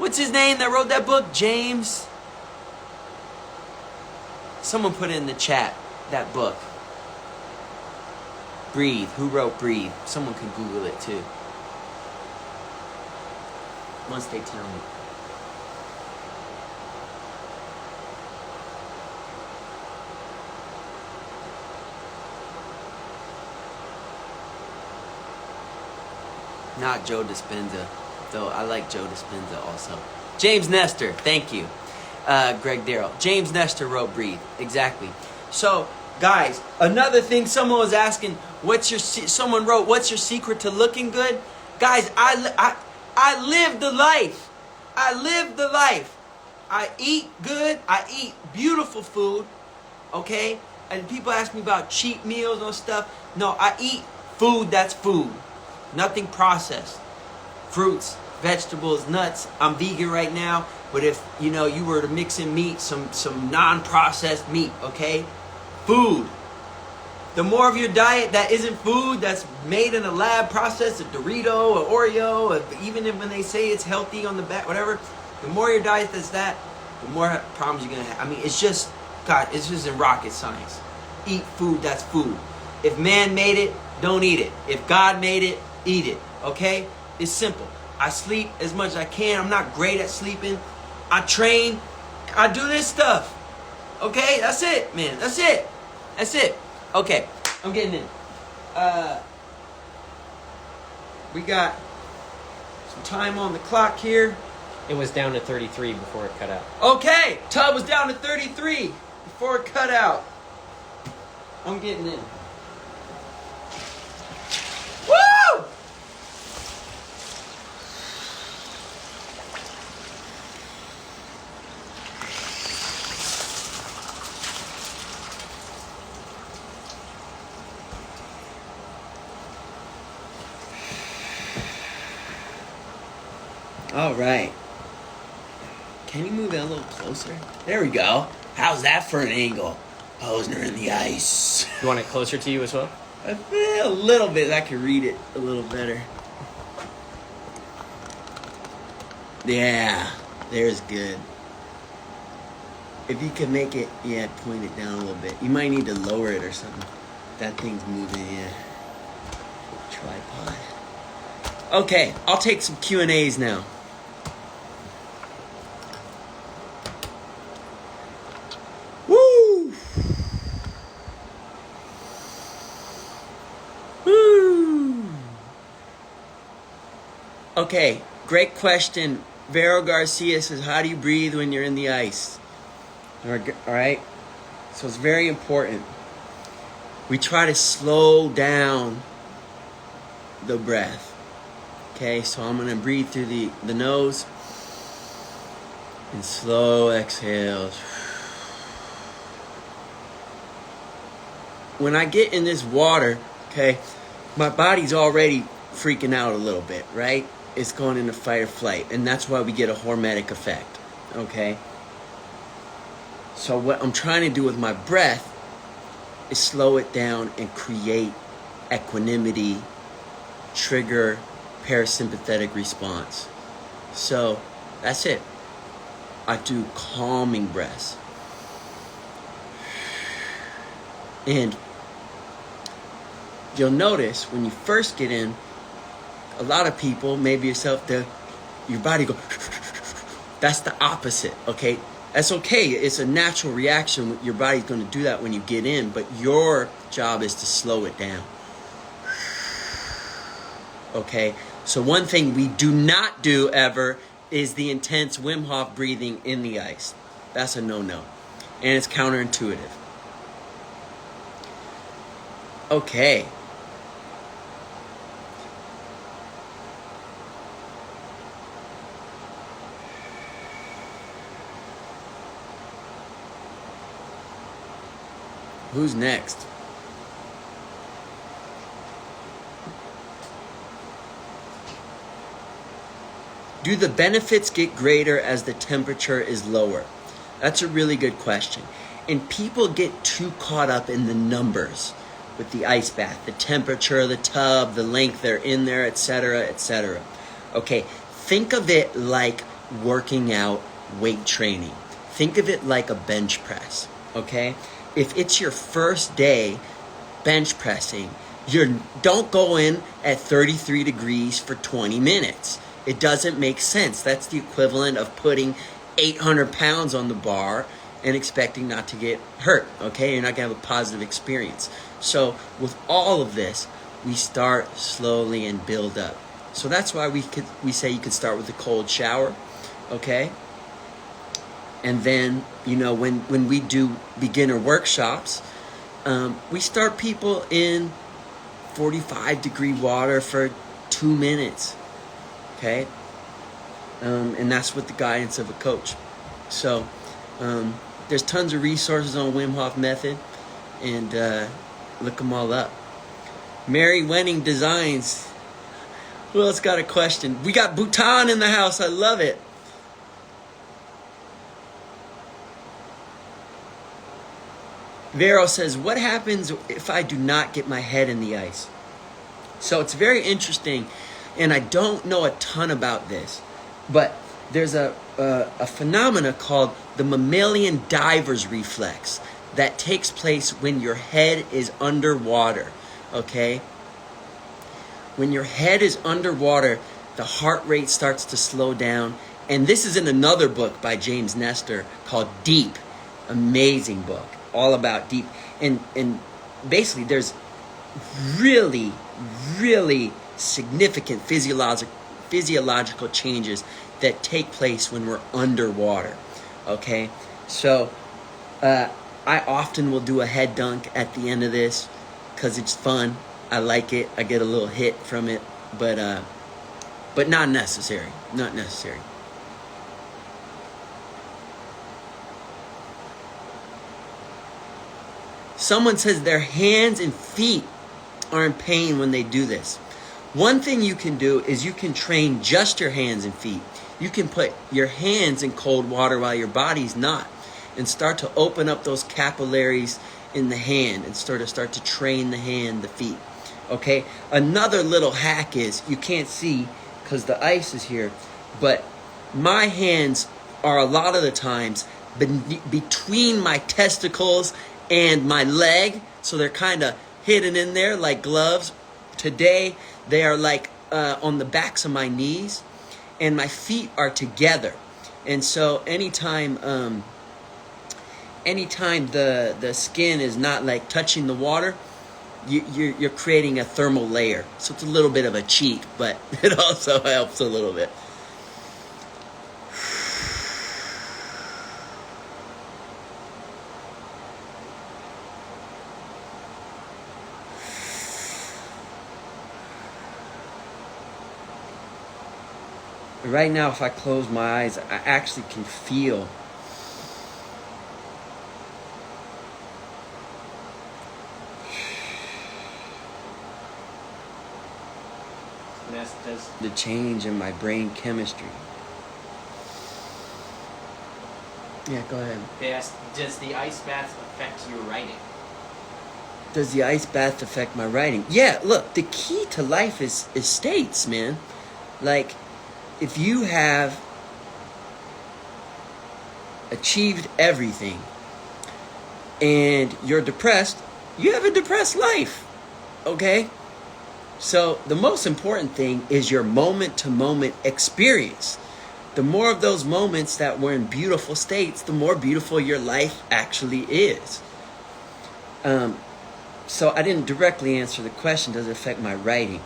What's his name that wrote that book? James? Someone put it in the chat, that book. Breathe. Who wrote Breathe? Someone can Google it too. Once they tell me. Not Joe Dispenza, though I like Joe Dispenza also. James Nestor, thank you. Greg Darrell. James Nestor wrote Breathe. Exactly. So, guys, another thing someone was asking, someone wrote, what's your secret to looking good? Guys, I live the life. I live the life. I eat good. I eat beautiful food. Okay? And people ask me about cheat meals and stuff. No, I eat food that's food. Nothing processed. Fruits, vegetables, nuts. I'm vegan right now. But if, you were to mix in meat, some non-processed meat, okay? Food. The more of your diet that isn't food, that's made in a lab process, a Dorito, an Oreo, even when they say it's healthy on the back, whatever, the more your diet that's that, the more problems you're going to have. I mean, it's just in rocket science. Eat food that's food. If man made it, don't eat it. If God made it, eat it, okay? It's simple. I sleep as much as I can. I'm not great at sleeping. I train. I do this stuff. Okay? That's it, man. That's it. That's it. Okay. I'm getting in. We got some time on the clock here. It was down to 33 before it cut out. Okay. Tub was down to 33 before it cut out. I'm getting in. Woo! All right. Can you move that a little closer? There we go. How's that for an angle? Posner in the ice. You want it closer to you as well? I feel a little bit. I can read it a little better. Yeah, there's good. If you can make it, point it down a little bit. You might need to lower it or something. That thing's moving, Tripod. Okay, I'll take some Q&As now. Woo! Woo! Okay, great question. Vero Garcia says, how do you breathe when you're in the ice? All right? So it's very important. We try to slow down the breath. Okay, so I'm going to breathe through the nose and slow exhales. When I get in this water, okay, my body's already freaking out a little bit, right? It's going into fight or flight, and that's why we get a hormetic effect, okay? So what I'm trying to do with my breath is slow it down and create equanimity, trigger parasympathetic response. So that's it. I do calming breaths. And you'll notice when you first get in, a lot of people, maybe yourself, your body go. That's the opposite, okay? That's okay. It's a natural reaction. Your body's going to do that when you get in, but your job is to slow it down. Okay? So one thing we do not do ever is the intense Wim Hof breathing in the ice. That's a no-no. And it's counterintuitive. Okay. Who's next? Do the benefits get greater as the temperature is lower? That's a really good question. And people get too caught up in the numbers with the ice bath, the temperature, the tub, the length they're in there, etc., etc. Okay, think of it like working out weight training. Think of it like a bench press, okay? If it's your first day bench pressing, don't go in at 33 degrees for 20 minutes. It doesn't make sense. That's the equivalent of putting 800 pounds on the bar and expecting not to get hurt, okay? You're not going to have a positive experience. So with all of this, we start slowly and build up. So that's why we say you could start with a cold shower, okay? And then, when we do beginner workshops, we start people in 45-degree water for 2 minutes, okay? And that's with the guidance of a coach. So there's tons of resources on Wim Hof Method, and look them all up. Mary Wenning Designs. Who else got a question? We got Bhutan in the house. I love it. Vero says, what happens if I do not get my head in the ice? So it's very interesting, and I don't know a ton about this, but there's a phenomena called the mammalian diver's reflex that takes place when your head is underwater, okay? When your head is underwater, the heart rate starts to slow down, and this is in another book by James Nestor called Deep. Amazing book. All about deep, and basically there's really, really significant physiological changes that take place when we're underwater, okay? So I often will do a head dunk at the end of this because it's fun. I like it. I get a little hit from it, but not necessary. Not necessary. Someone says their hands and feet are in pain when they do this. One thing you can do is you can train just your hands and feet. You can put your hands in cold water while your body's not, and start to open up those capillaries in the hand and start to train the hand, the feet. Okay? Another little hack is, you can't see because the ice is here, but my hands are a lot of the times between my testicles and my leg, so they're kind of hidden in there like gloves. Today, they are like on the backs of my knees, and my feet are together. And so anytime the skin is not like touching the water, you're creating a thermal layer. So it's a little bit of a cheat, but it also helps a little bit. Right now, if I close my eyes, I actually can feel the change in my brain chemistry. Yeah, go ahead. They asked, does the ice bath affect your writing? Does the ice bath affect my writing? Yeah, look, the key to life is states, man. Like, if you have achieved everything and you're depressed, you have a depressed life, okay? So the most important thing is your moment-to-moment experience. The more of those moments that we're in beautiful states, the more beautiful your life actually is. So I didn't directly answer the question, does it affect my writing?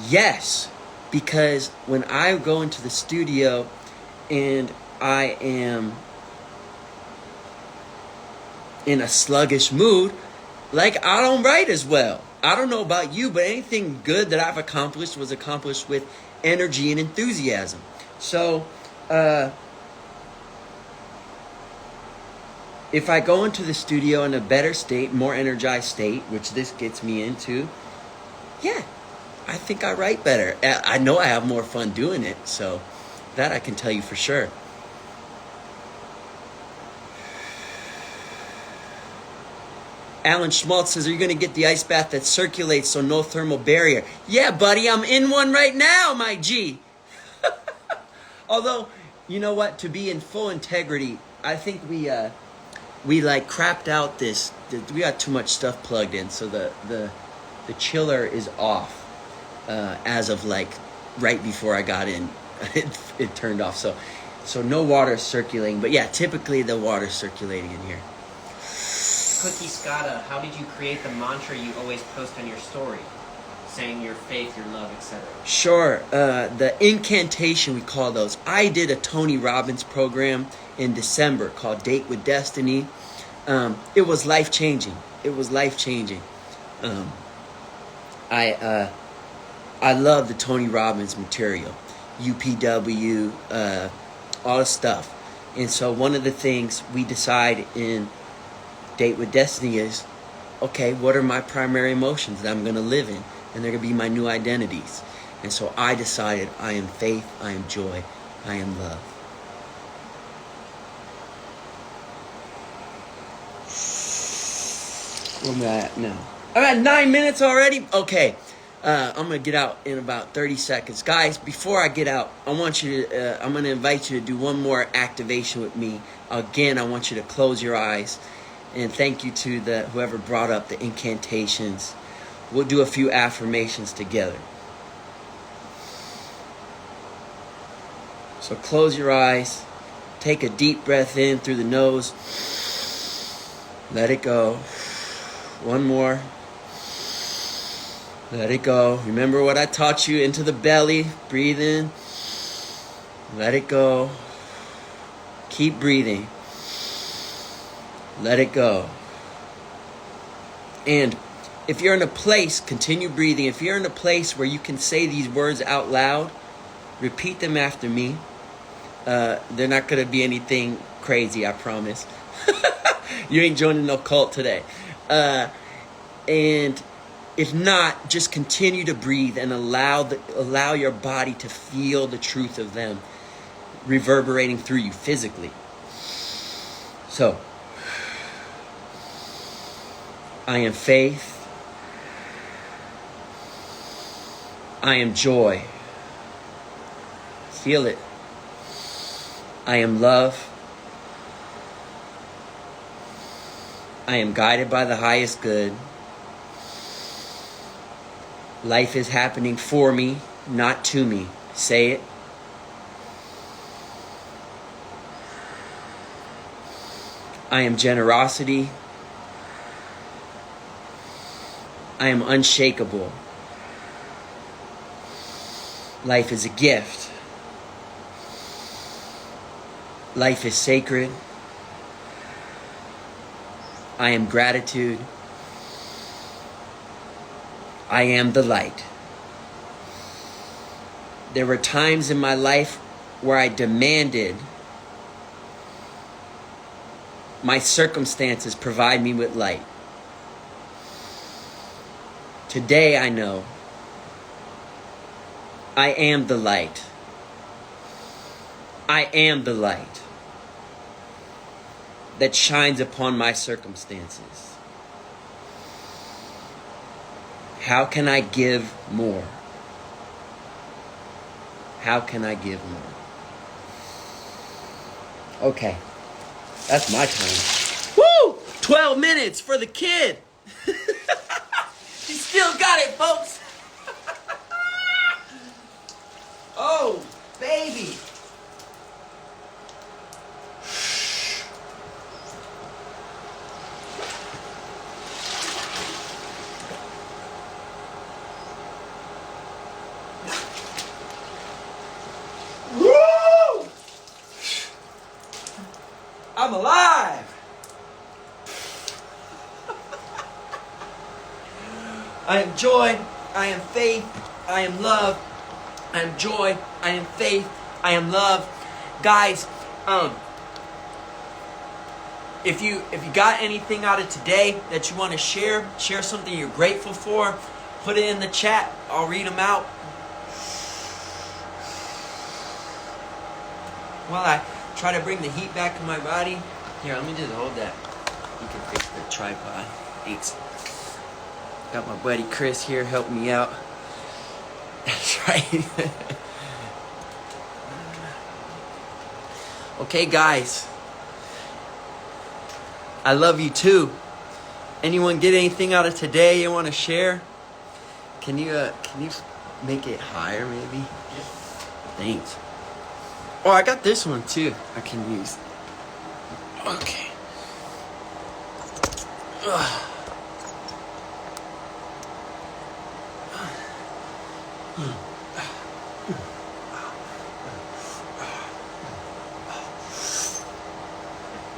Yes. Because when I go into the studio and I am in a sluggish mood, like, I don't write as well. I don't know about you, but anything good that I've accomplished was accomplished with energy and enthusiasm. So, if I go into the studio in a better state, more energized state, which this gets me into, yeah, I think I write better. I know I have more fun doing it, so that I can tell you for sure. Alan Schmaltz says, are you going to get the ice bath that circulates so no thermal barrier? Yeah, buddy, I'm in one right now, my G. Although, you know what? To be in full integrity, I think we like crapped out this. We got too much stuff plugged in, so the chiller is off as of like right before I got in. It turned off, so no water circulating. But yeah, typically the water's circulating in here. Cookie Scotta, how did you create the mantra you always post on your story? Saying your faith, your love, etc. Sure. The incantation, we call those. I did a Tony Robbins program in December called Date with Destiny. It was life-changing. It was life-changing. I love the Tony Robbins material. UPW, all the stuff. And so one of the things we decide in Date with Destiny is, okay, what are my primary emotions that I'm going to live in? And they're going to be my new identities. And so I decided I am faith, I am joy, I am love. Where am I at now? I'm at 9 minutes already? Okay. I'm going to get out in about 30 seconds. Guys, before I get out, I'm going to invite you to do one more activation with me. Again, I want you to close your eyes. And thank you to whoever brought up the incantations. We'll do a few affirmations together. So close your eyes. Take a deep breath in through the nose. Let it go. One more. Let it go. Remember what I taught you, into the belly. Breathe in. Let it go. Keep breathing. Let it go. And if you're in a place, continue breathing. If you're in a place where you can say these words out loud, repeat them after me. They're not going to be anything crazy, I promise. You ain't joining no cult today. And if not, just continue to breathe and allow your body to feel the truth of them reverberating through you physically. So, I am faith. I am joy. Feel it. I am love. I am guided by the highest good. Life is happening for me, not to me. Say it. I am generosity. I am unshakable. Life is a gift. Life is sacred. I am gratitude. I am the light. There were times in my life where I demanded my circumstances provide me with light. Today I know I am the light. I am the light that shines upon my circumstances. How can I give more? How can I give more? Okay, that's my time. Woo! 12 minutes for the kid. He still got it, folks. Oh, baby. Woo! I'm alive. I am joy, I am faith, I am love, I am joy, I am faith, I am love. Guys, if you got anything out of today that you want to share something you're grateful for, put it in the chat. I'll read them out. While I try to bring the heat back in my body. Here, let me just hold that. You can fix the tripod. Thanks. Got my buddy Chris here helping me out. That's right. Okay, guys. I love you too. Anyone get anything out of today you want to share? Can you make it higher maybe? Thanks. Oh, I got this one too. I can use. Okay. Ugh.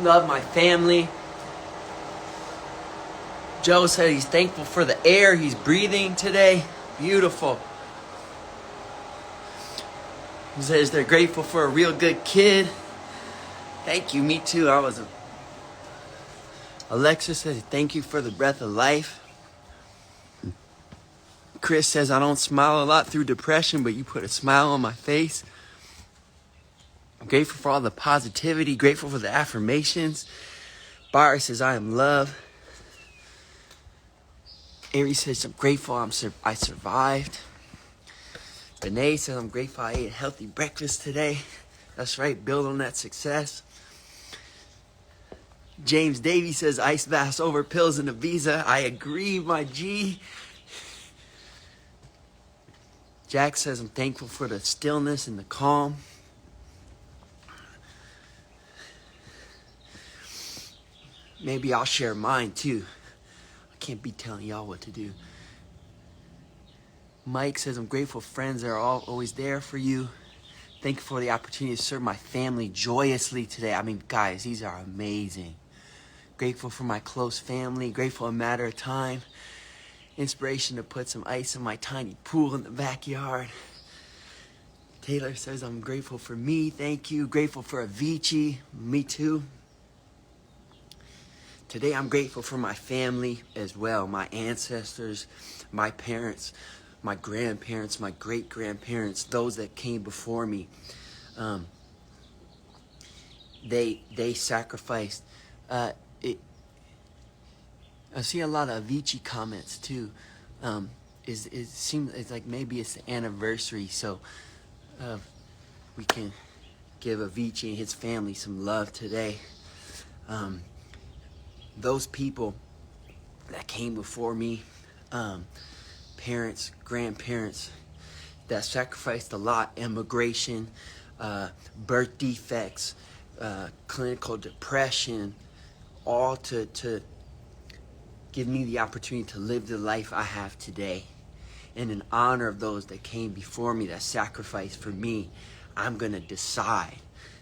Love my family. Joe said he's thankful for the air he's breathing today. Beautiful. He says they're grateful for a real good kid. Thank you, me too. Alexa says thank you for the breath of life. Chris says I don't smile a lot through depression, but you put a smile on my face. I'm grateful for all the positivity, grateful for the affirmations. Barry says I am loved. Aries says I'm grateful I survived. Renee says I'm grateful I ate a healthy breakfast today. That's right, build on that success. James Davey says ice baths over pills and a visa. I agree, my G. Jack says I'm thankful for the stillness and the calm. Maybe I'll share mine too. I can't be telling y'all what to do. Mike says I'm grateful friends are always there for you. Thank you for the opportunity to serve my family joyously today. I mean, guys, these are amazing. Grateful for my close family. Grateful a matter of time. Inspiration to put some ice in my tiny pool in the backyard. Taylor says I'm grateful for me. Thank you. Grateful for Avicii. Me too. Today I'm grateful for my family as well. My ancestors, my parents, my grandparents, my great-grandparents, those that came before me. They sacrificed. I see a lot of Avicii comments too. It seems it's like maybe it's the anniversary, so we can give Avicii and his family some love today. Those people that came before me, parents, grandparents, that sacrificed a lot, immigration, birth defects, clinical depression, all to give me the opportunity to live the life I have today. And in honor of those that came before me, that sacrificed for me, I'm going to decide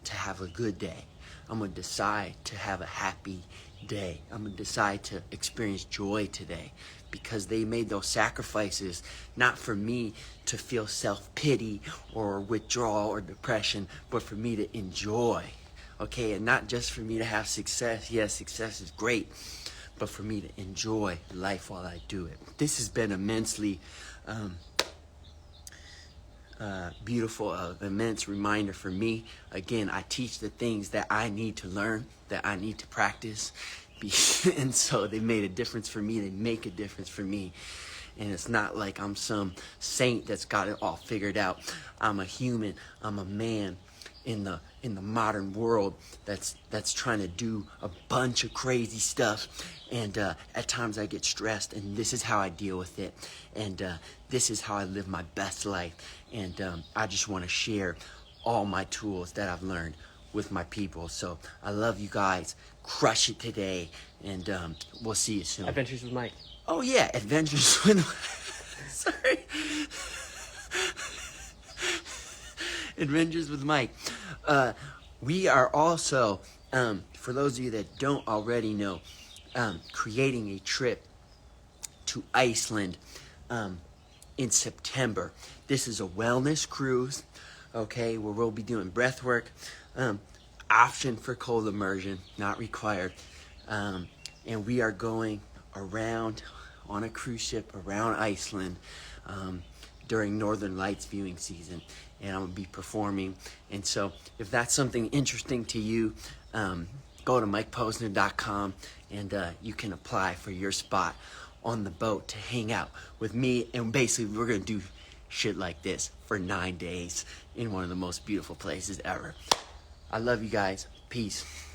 to have a good day. I'm going to decide to have a happy day. I'm going to decide to experience joy today because they made those sacrifices not for me to feel self-pity or withdrawal or depression, but for me to enjoy. Okay, and not just for me to have success. Yes, success is great, but for me to enjoy life while I do it. This has been immensely beautiful, immense reminder for me. Again, I teach the things that I need to learn, that I need to practice. And so they made a difference for me. They make a difference for me. And it's not like I'm some saint that's got it all figured out. I'm a human. I'm a man in the modern world that's trying to do a bunch of crazy stuff, and at times I get stressed, and this is how I deal with it, and this is how I live my best life, and I just want to share all my tools that I've learned with my people. So I love you guys. Crush it today, and we'll see you soon. Adventures with Mike. Oh yeah, Adventures with sorry. Adventures with Mike. We are also, for those of you that don't already know, creating a trip to Iceland in September. This is a wellness cruise, okay, where we'll be doing breath work, option for cold immersion, not required, and we are going around on a cruise ship around Iceland during Northern Lights viewing season, and I'm going to be performing. And so if that's something interesting to you, go to MikePosner.com and you can apply for your spot on the boat to hang out with me. And basically we're going to do shit like this for 9 days in one of the most beautiful places ever. I love you guys. Peace.